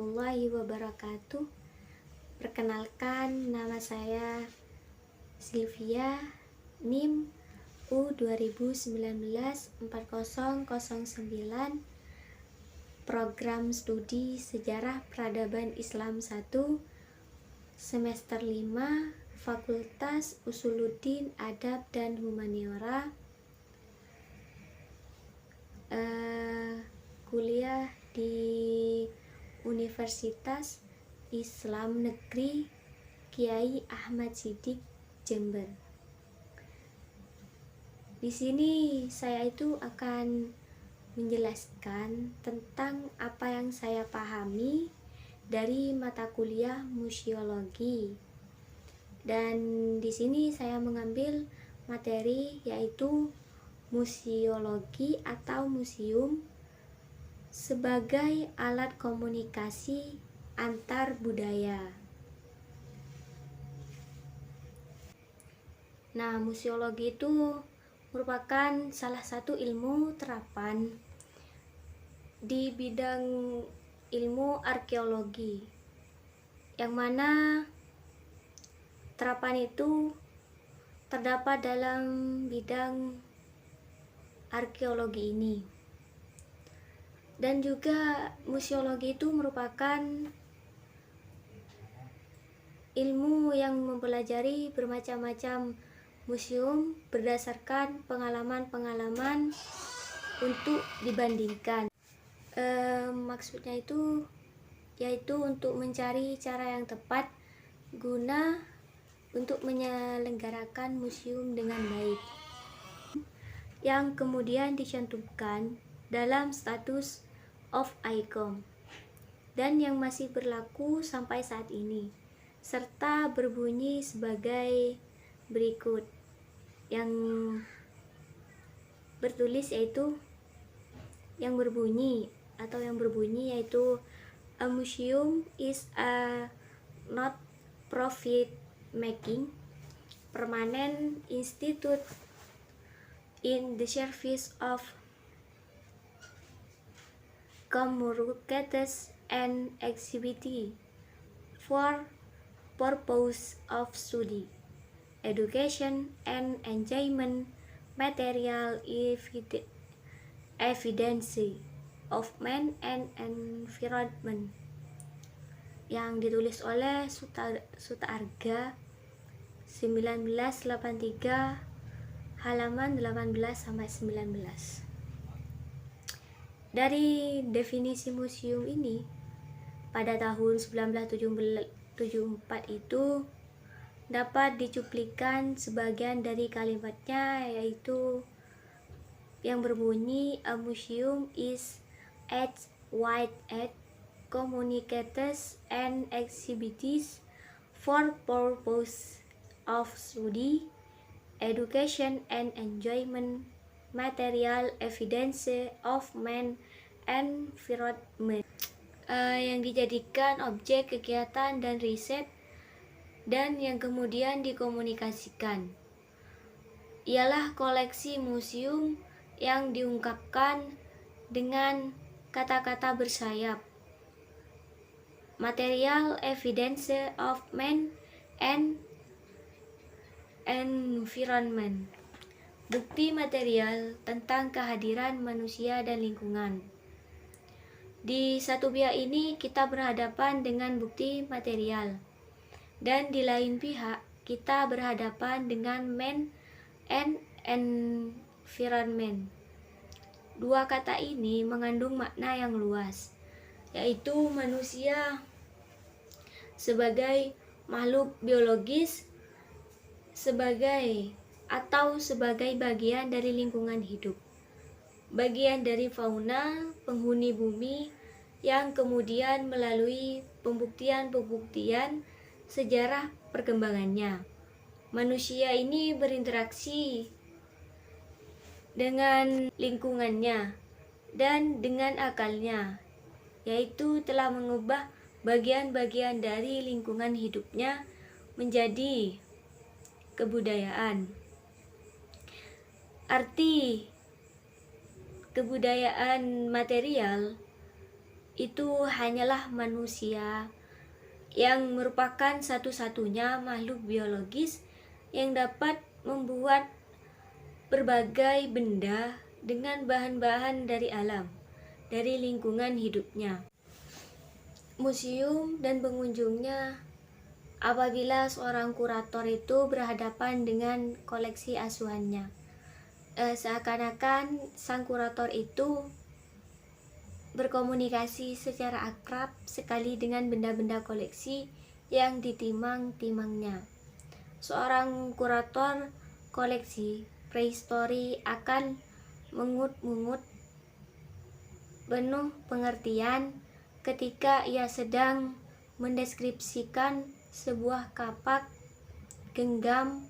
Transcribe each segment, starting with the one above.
warahmatullahi wabarakatuh. Perkenalkan, nama saya Sylvia, NIM U2019-4009, Program Studi Sejarah Peradaban Islam 1, Semester 5, Fakultas Usuluddin Adab dan Humaniora, kuliah di Universitas Islam Negeri Kiai Ahmad Siddiq, Jember. Di sini saya itu akan menjelaskan tentang apa yang saya pahami dari mata kuliah museologi. Dan di sini saya mengambil materi yaitu museologi atau museum sebagai alat komunikasi antar budaya. Nah, museologi itu merupakan salah satu ilmu terapan di bidang ilmu arkeologi, yang mana terapan itu terdapat dalam bidang arkeologi ini. Dan juga museologi itu merupakan ilmu yang mempelajari bermacam-macam museum berdasarkan pengalaman-pengalaman untuk dibandingkan. Maksudnya itu yaitu untuk mencari cara yang tepat guna untuk menyelenggarakan museum dengan baik, yang kemudian dicantumkan dalam status of icon dan yang masih berlaku sampai saat ini, serta berbunyi sebagai berikut, yang bertulis yaitu yang berbunyi yaitu a museum is a not profit making permanent institute in the service of communicators and activity for purpose of study, education and enjoyment, material evidence of man and environment, yang ditulis oleh Sutarga 1983 halaman 18-19. Dari definisi museum ini, pada tahun 1974 itu dapat dicuplikan sebagian dari kalimatnya, yaitu yang berbunyi a museum is as wide as communicators and activities for purpose of study, education and enjoyment, material evidence of man and environment, yang dijadikan objek kegiatan dan riset dan yang kemudian dikomunikasikan. Ialah koleksi museum yang diungkapkan dengan kata-kata bersayap, material evidence of man and environment, bukti material tentang kehadiran manusia dan lingkungan. Di satu pihak ini kita berhadapan dengan bukti material, dan di lain pihak kita berhadapan dengan man and environment. Dua kata ini mengandung makna yang luas, yaitu manusia sebagai makhluk biologis, sebagai bagian dari lingkungan hidup, bagian dari fauna penghuni bumi, yang kemudian melalui pembuktian sejarah perkembangannya, manusia ini berinteraksi dengan lingkungannya dan dengan akalnya, yaitu telah mengubah bagian-bagian dari lingkungan hidupnya menjadi kebudayaan. Arti kebudayaan material itu hanyalah manusia yang merupakan satu-satunya makhluk biologis yang dapat membuat berbagai benda dengan bahan-bahan dari alam, dari lingkungan hidupnya. Museum dan pengunjungnya, apabila seorang kurator itu berhadapan dengan koleksi asuhannya, seakan-akan sang kurator itu berkomunikasi secara akrab sekali dengan benda-benda koleksi yang ditimang-timangnya. Seorang kurator koleksi prehistori akan mengut-mungut penuh pengertian ketika ia sedang mendeskripsikan sebuah kapak genggam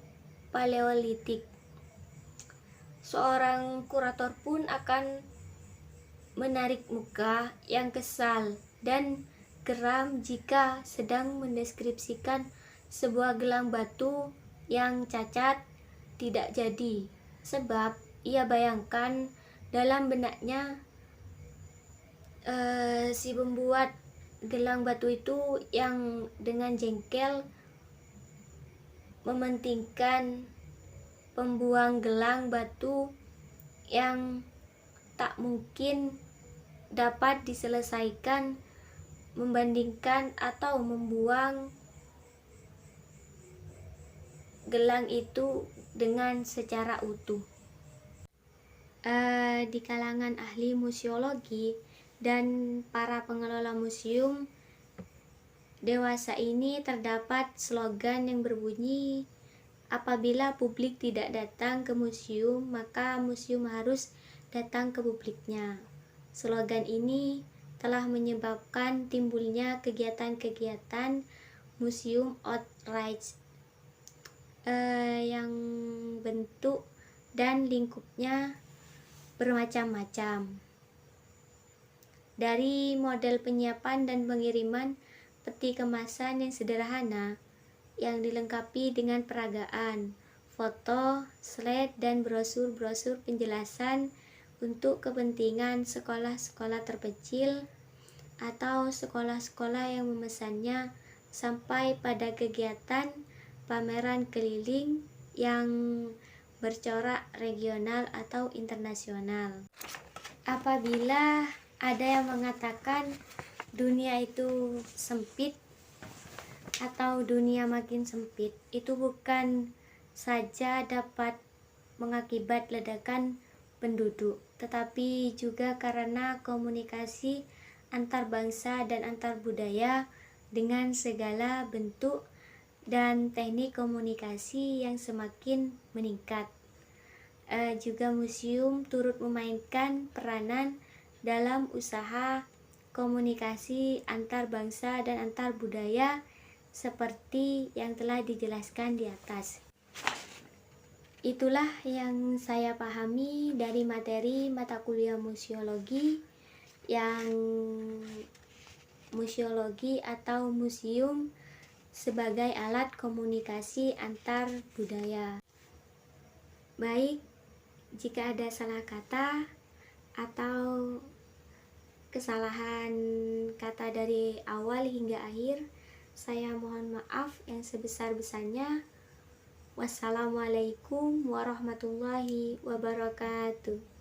paleolitik. Seorang kurator pun akan menarik muka yang kesal dan geram jika sedang mendeskripsikan sebuah gelang batu yang cacat tidak jadi, sebab ia bayangkan dalam benaknya si pembuat gelang batu itu yang dengan jengkel mementingkan pembuang gelang batu yang tak mungkin dapat diselesaikan membandingkan atau membuang gelang itu dengan secara utuh. Di kalangan ahli museologi dan para pengelola museum dewasa ini terdapat slogan yang berbunyi, apabila publik tidak datang ke museum, maka museum harus datang ke publiknya. Slogan ini telah menyebabkan timbulnya kegiatan-kegiatan museum outreach yang bentuk dan lingkupnya bermacam-macam. Dari model penyiapan dan pengiriman peti kemasan yang sederhana yang dilengkapi dengan peragaan, foto, slide, dan brosur-brosur penjelasan untuk kepentingan sekolah-sekolah terpencil atau sekolah-sekolah yang memesannya, sampai pada kegiatan pameran keliling yang bercorak regional atau internasional. Apabila ada yang mengatakan dunia itu sempit atau dunia makin sempit, itu bukan saja dapat mengakibat ledakan penduduk, tetapi juga karena komunikasi antar bangsa dan antar budaya dengan segala bentuk dan teknik komunikasi yang semakin meningkat. Juga museum turut memainkan peranan dalam usaha komunikasi antar bangsa dan antar budaya seperti yang telah dijelaskan di atas. Itulah yang saya pahami dari materi mata kuliah museologi, yang museologi atau museum sebagai alat komunikasi antar budaya. Baik, jika ada salah kata atau kesalahan kata dari awal hingga akhir, saya mohon maaf yang sebesar-besarnya. Wassalamualaikum warahmatullahi wabarakatuh.